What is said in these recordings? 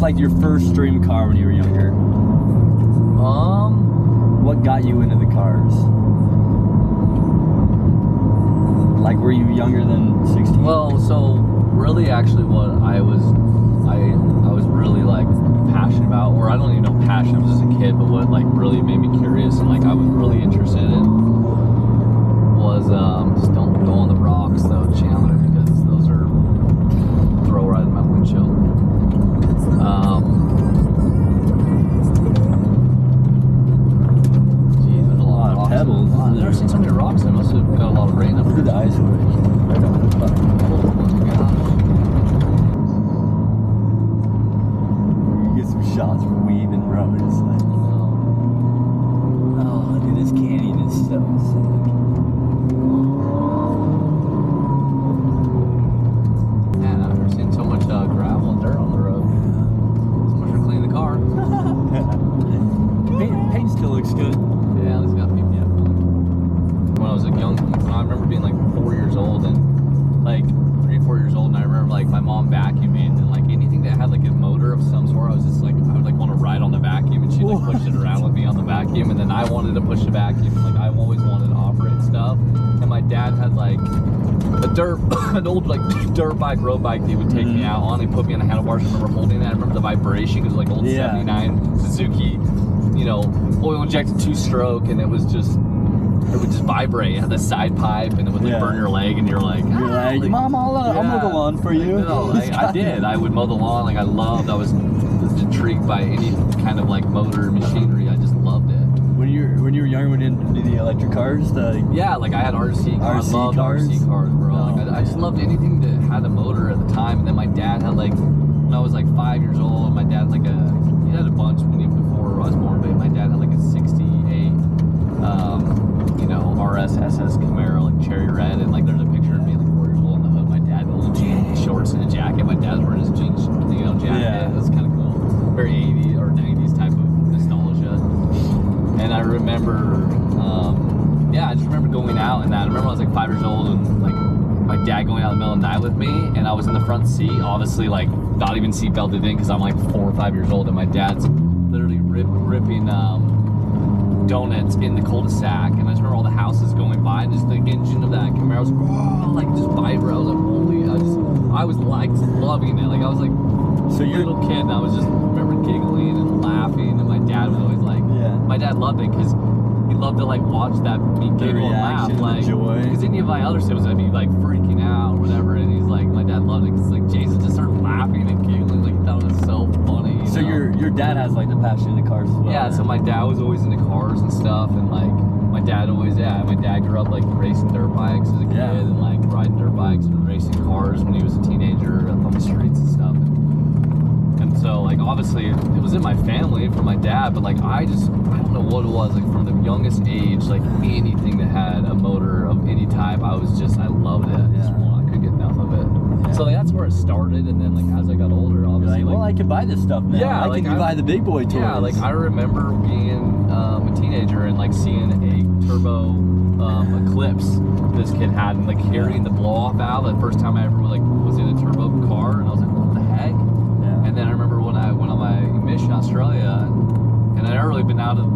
like your first dream car when you were younger? What got you into the cars? Like, were you younger than 16? Well, so really, actually, what I was really like passionate about, or I don't even know passion. I was just a kid, but what like really made me curious and like I was really interested in was just don't go on the rocks though, Chandler, because those are throw right in my windshield. Geez, there's a lot of pebbles. I've never seen so many rocks. I must have got a lot of rain up. Look at the ice wave. Shots for weaving road. It's like, oh, dude, this canyon is so sick. Man, I've never seen so much gravel and dirt on the road. So much for cleaning the car. Paint still looks good. Yeah, it's got people. When I was I remember being like 4 years old and like 3 or 4 years old, and I remember like my mom vacuuming and like anything that had like a motor of some sort, I was just like, I would like want to ride on the vacuum, and she'd like push it around with me on the vacuum, and then I wanted to push the vacuum, and like I always wanted to operate stuff. And my dad had like an old like dirt bike, road bike that he would take me out on. He put me on the handlebars. I remember holding that. I remember the vibration, because it was like old 79 Suzuki, you know, oil injected 2-stroke, and it would just vibrate. It had the side pipe, and it would like burn your leg, and you're like, Mom, I'll mow the lawn for you. No, I did. I would mow the lawn. Like I was intrigued by any kind of like motor machinery. I just loved it. When you were younger, when you didn't do the electric cars, yeah, like I had RC cars. I loved RC cars, bro. Like I just loved anything that had a motor at the time. And then my dad had like, when I was like 5 years old, my dad had he had a bunch before I was born, but my dad had like a 68 RS SS Camaro, like cherry red, and like there's a picture of me like 4 years old on the hood. My dad with jeans, shorts, and a jacket. My dad's wearing his jeans, jacket. Yeah. It was kind of cool, very 80s or 90s type of nostalgia. And I remember, I just remember going out and that. I remember I was like 5 years old, and like my dad going out in the middle of the night with me, and I was in the front seat, obviously like not even seat belted in, because I'm like 4 or 5 years old, and my dad's literally ripping donuts in the cul-de-sac, and I just remember all the houses going by, and just the engine of that Camaro was like just vibrate. I was like, holy! I was like loving it. Like I was like a little kid, and I was just remember giggling and laughing, and my dad was always like, my dad loved it because he loved to like watch that me giggle and laugh, like because any of my other siblings I'd be like freaking out or whatever, and he's like, my dad loved it because like Jason just started laughing and giggling, like that was so funny. So your dad has like the passion in the cars as well. Yeah, so my dad was always into cars and stuff, and like my dad grew up like racing dirt bikes as a kid, and like riding dirt bikes and racing cars when he was a teenager on the streets and stuff. And so like obviously it was in my family from my dad, but like I don't know what it was, like from the youngest age, like anything that had a motor of any type, I loved it. I couldn't get enough of it. So like, that's where it started, and then like as I got older, obviously well, I can buy this stuff now. Yeah, I can buy the big boy toys. Yeah, like I remember being a teenager and like seeing a turbo Eclipse this kid had, and like hearing the blow off valve. The first time I ever like was in a turbo car, and I was like, what the heck? Yeah. And then I remember when I went on my mission in Australia, and I'd never really been out of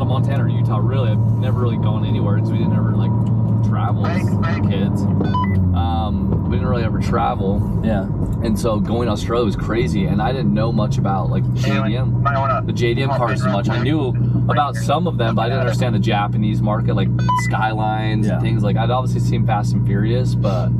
Montana or Utah. Really, I've never really gone anywhere, so we didn't ever like travel as kids. We didn't really ever travel. Yeah. And so going to Australia was crazy, and I didn't know much about like the JDM cars as much. I knew about some of them, but I didn't understand the Japanese market, like Skylines and things. Like I'd obviously seen Fast and Furious, but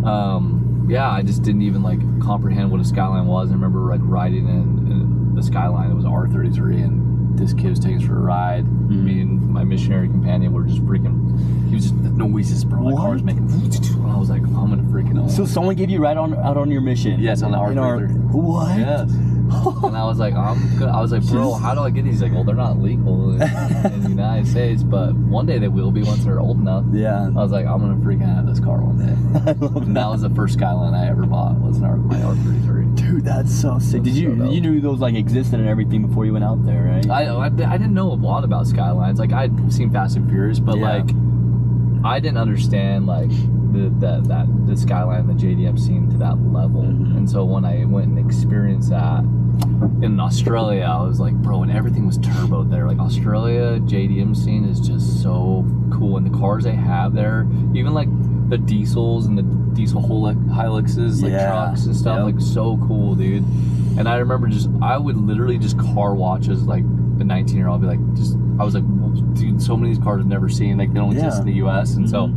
I just didn't even like comprehend what a Skyline was. I remember like riding in the Skyline. It was R33, and this kid was taking us for a ride. Me and my missionary companion were just freaking. He was just the noises, bro. Like cars making. I was like, I'm gonna freaking. So someone gave you a ride out on your mission? Yes, on the R33. What? Yes. And I was like, bro, how do I get these? He's like, well, they're not legal in the United States, but one day they will be once they're old enough. Yeah. I was like, I'm gonna freaking have this car one day. I love that. And that was the first Skyline I ever bought. Was my R33. Dude, that's so sick. You knew those like existed and everything before you went out there, right? I didn't know a lot about Skylines. Like I'd seen Fast and Furious, but like I didn't understand like the skyline, the JDM scene to that level. And so when I went and experienced that in Australia, I was like, bro, and everything was turbo there. Like Australia JDM scene is just so cool, and the cars they have there, even like the diesels and the diesel Hiluxes, like trucks and stuff, like so cool, dude. And I remember I would literally just car watch as like a 19-year-old. I'd be like, I was like, well, dude, so many of these cars I've never seen, like they don't exist in the US. And so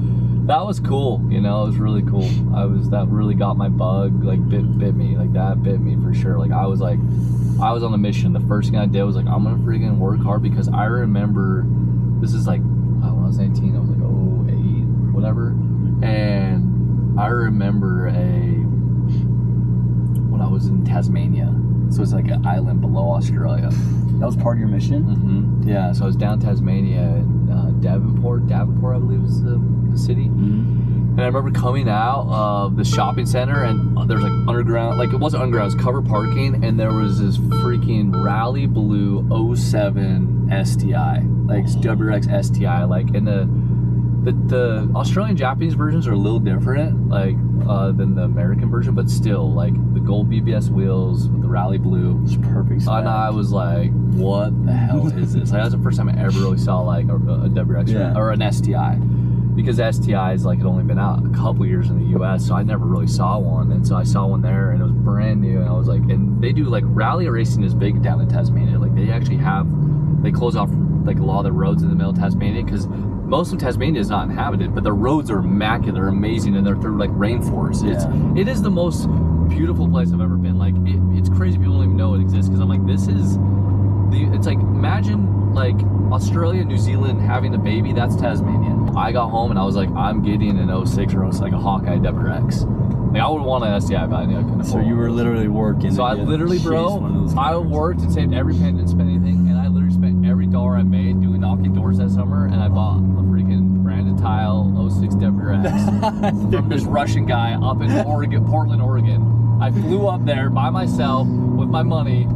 that was cool, you know, it was really cool. That really got my bug, like bit me, like that bit me for sure. Like I was on a mission. The first thing I did was like, I'm gonna freaking work hard, because I remember, this is like, when I was 19, I was like 08, whatever. And I remember when I was in Tasmania, so it's like an island below Australia. That was part of your mission? Yeah, so I was down Tasmania, in Devonport, I believe was the city. And I remember coming out of the shopping center, and there's like underground, like it wasn't underground, it was covered parking, and there was this freaking rally blue 07 STI, like WRX STI, like, in the Australian Japanese versions are a little different, like than the American version, but still, like the gold BBS wheels with the rally blue. It's perfect spec. And I was like, what the hell is this? Like, that was the first time I ever really saw like a WRX or an STI, because STIs like had only been out a couple years in the US, so I never really saw one. And so I saw one there, and it was brand new, and I was like, and they do like rally racing is big down in Tasmania. Like they close off like a lot of the roads in the middle of Tasmania, because most of Tasmania is not inhabited, but the roads are immaculate, they're amazing, and they're through like rainforest. It is the most beautiful place I've ever been. Like it's crazy people don't even know it exists, because I'm like, it's like, imagine like Australia, New Zealand having a baby, that's Tasmania. I got home and I was like, I'm getting an 06 or like a Hawkeye WRX. Like I would want an STI, but I knew I couldn't afford. So you were literally working. So I literally, bro, I worked and saved every penny, didn't spend anything, and I literally spent every dollar I made doing knocking doors that summer, and I bought a freaking branded tile 06 WRX from this Russian guy up in Portland, Oregon. I flew up there by myself with my money.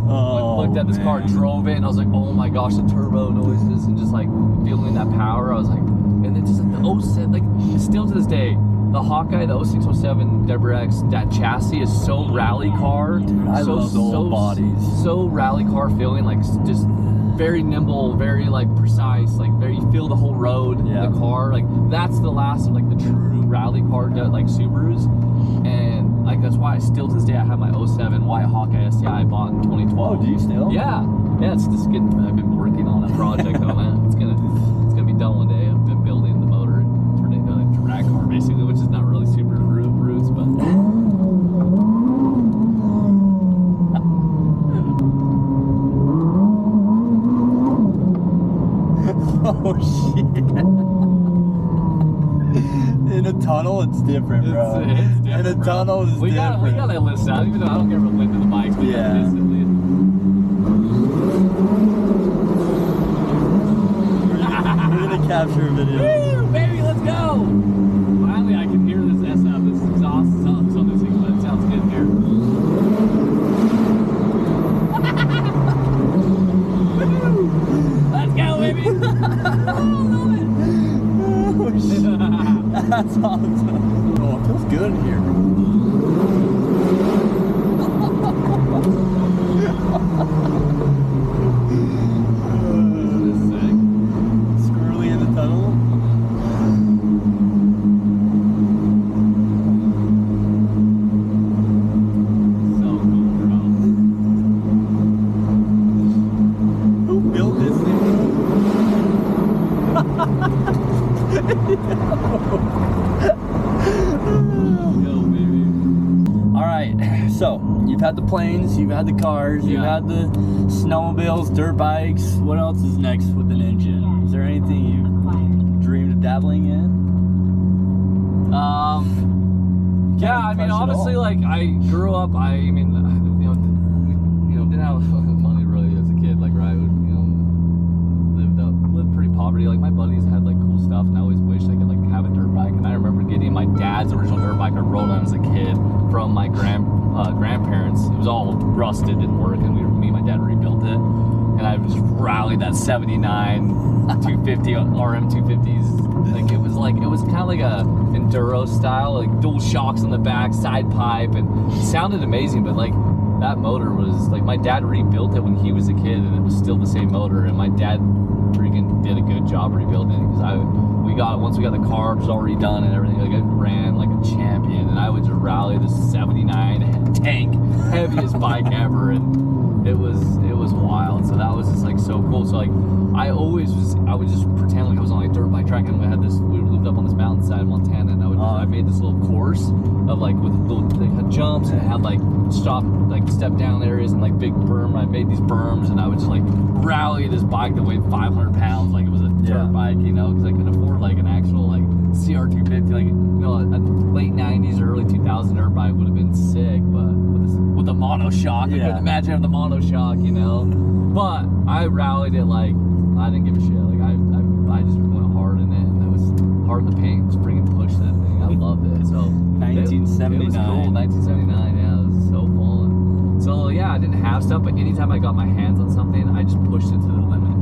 Looked at this car, drove it, and I was like, oh my gosh, the turbo noises, and just like feeling that power. I was like, and then just like the 07, like still to this day, the Hawkeye, the 0607 WRX, that chassis is so rally car. Dude, I love the old bodies. So rally car feeling, like just very nimble, very like precise, like you feel the whole road in the car. Like that's the last of like the true rally car, like Subarus. And like that's why still to this day I have my 07 white Hawkeye STI I bought in 2012. Oh, do you still? Yeah, it's just getting. I've been working on a project on it. It's gonna be done one day. I've been building the motor and turning it into a drag car basically, which is not really super roots, but. Oh shit. In a tunnel, it's different, bro. It's different, in a tunnel, it's different. We gotta listen out, even though I don't care about wind to the bikes, but instantly. We're gonna capture a video. Woo, baby, let's go! Finally, I can hear this this exhaust sounds on this thing, but it sounds good here. Let's go, baby! That's awesome. Oh, it feels good in here. Squirrely in the tunnel. So cool, bro. Who built this Alright, so you've had the planes, you've had the cars, you've had the snowmobiles, dirt bikes. What else is next with an engine? Is there anything you dreamed of dabbling in? Yeah, I mean, honestly, like I grew up, didn't have money really as a kid, like right, lived pretty poverty. Like my buddies had like cool stuff, and I always wished I could like have a dirt bike. And I remember getting my dad's original dirt bike I rode on as a kid from my grandparents. It was all rusted, didn't work, and me and my dad rebuilt it. And I just rallied that 79 250 RM 250s. Like it was kind of like a enduro style, like dual shocks on the back, side pipe, and it sounded amazing. But like that motor was like, my dad rebuilt it when he was a kid, and it was still the same motor. And my dad freaking did a good job rebuilding it, because once we got the carbs all redone and everything, like it ran like a champion. And I would just rally this 79 tank, heaviest bike ever, and it was wild. So that was just like so cool. So like I would just pretend like I was on like a dirt bike track, and we lived up on this mountainside in Montana, and I made this little course of like with little, they had jumps and it had like step down areas and like big berm. I made these berms, and I would just like rally this bike that weighed 500 pounds like it was a dirt bike, you know, because I could afford like an actual like CR250, like, you know, a late 90s or early 2000s dirt bike would have been sick, but with a monoshock, I couldn't imagine having the monoshock, you know. But I rallied it like I didn't give a shit. Like I just went hard in it, and it was hard in the paint, just freaking push that thing. I loved it. So 1979. It was cool. 1979. Yeah, it was so fun. So yeah, I didn't have stuff, but anytime I got my hands on something, I just pushed it to the limit.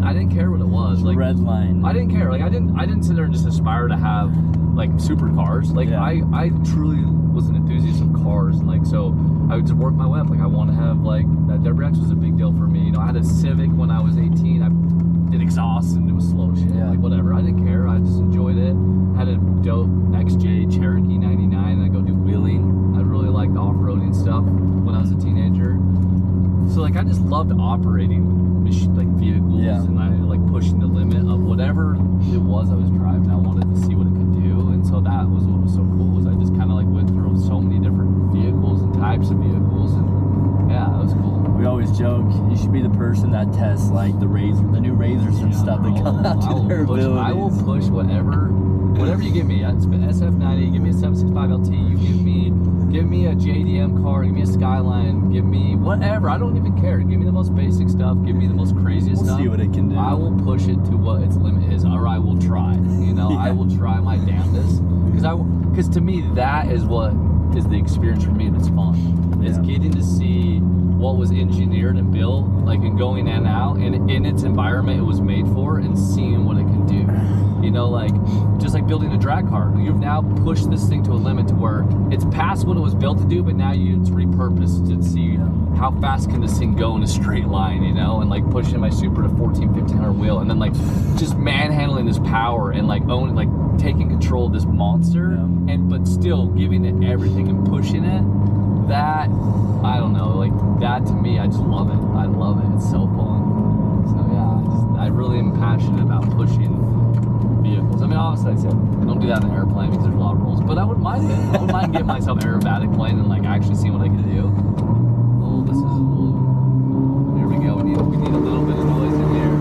I didn't care what it was. Like red line. I didn't care. Like I didn't sit there and just aspire to have like supercars. Like I truly was an enthusiast of cars, and like so I would just work my way up. Like I want to have like that. WRX was a big deal for me. You know, I had a Civic when I was 18. I did exhaust and it was slow shit. Like whatever. I didn't care. I just enjoyed it. Had a dope XJ Cherokee 99, and I go do wheeling. I really liked the off-roading stuff when I was a teenager. So like I just loved operating like vehicles, and I like pushing the limit of whatever it was I was driving. I wanted to see what it could do, and so that was what was so cool. Was I just kind of like went through so many different vehicles and types of vehicles, and yeah, it was cool. We always joke you should be the person that tests like the new razors and stuff that come out to their abilities. I will push whatever you give me. It's been SF90. Give me a 765 LT. You give me a JDM car. Give me a Skyline. Give me whatever. I don't even care. Give me the most basic stuff. Give me the most craziest stuff. See what it can do. I will push it to what its limit is, or I will try. You know, I will try my damnedest, because to me that is what is the experience for me that's fun. Is getting to see what was engineered and built, like, and going in and out, and in its environment it was made for, and seeing what it can do. You know, like, just like building a drag car. You've now pushed this thing to a limit to where it's past what it was built to do, but now it's repurposed to see how fast can this thing go in a straight line, you know, and like pushing my Super to 1500 wheel, and then like just manhandling this power and like taking control of this monster, and but still giving it everything and pushing it. That, I don't know, like that to me, I just love it. I love it. It's so fun. So yeah, I really am passionate about pushing vehicles. I mean, obviously, like I said, I don't do that in an airplane because there's a lot of rules, but I wouldn't mind it. I wouldn't mind getting myself an aerobatic plane and like actually seeing what I can do. Oh, this is a little. Here we go. We need a little bit of noise in here.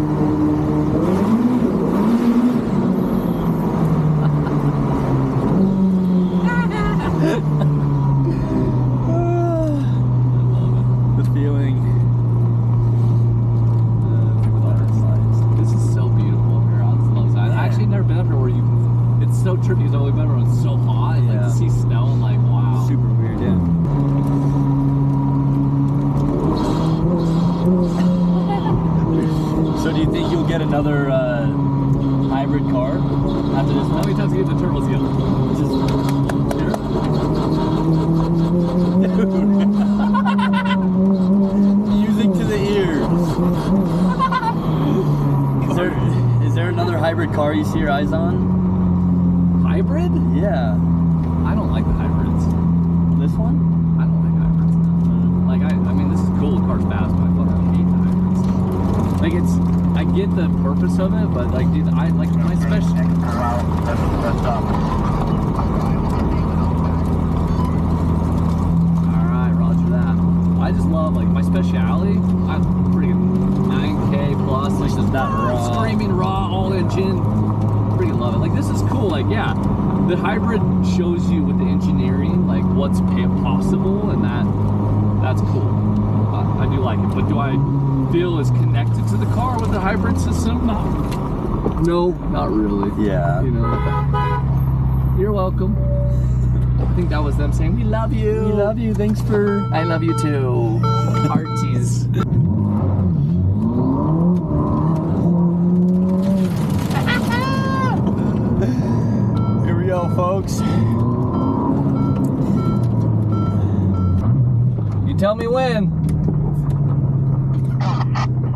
Trippy because I've been around so hot, and like to see snow, and like wow, super weird. So do you think you'll get another hybrid car after this? How many times do you get the turbos together? Music to the ears. Is there another hybrid car you see your eyes on? Hybrid? Yeah. I don't like the hybrids. This one? I don't like hybrids. Like I mean, this is cool. The car's fast, but I fucking hate the hybrids. Like I get the purpose of it, but like, dude, I like my special. All right, roger that. I just love like my speciality. I'm pretty 9K plus. Like just that raw, screaming raw, all engine. Freaking love it. Like this is cool. Like the hybrid shows you with the engineering like what's possible, and that's cool. I do like it. But do I feel as connected to the car with the hybrid system? No, not really. Yeah. You know. You're welcome. think that was them saying, "We love you." We love you. Thanks for. I love you too. Hearties. Here we go, folks. You tell me when.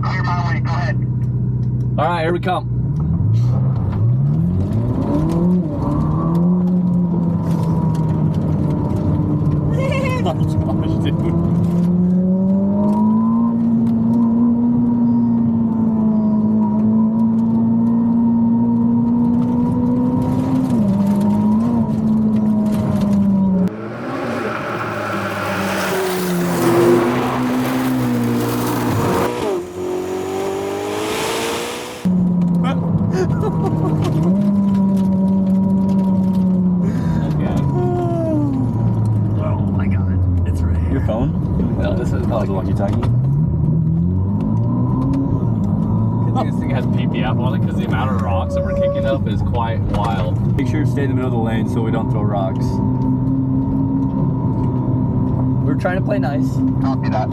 Clear my way, go ahead. All right, here we come. Oh my gosh, dude. Oh my god, it's right here. Your phone? No, this is Oh, the walkie-talkie? This thing has PPF on it because the amount of rocks that we're kicking up is quite wild. Make sure to stay in the middle of the lane so we don't throw rocks. We're trying to play nice. Copy that.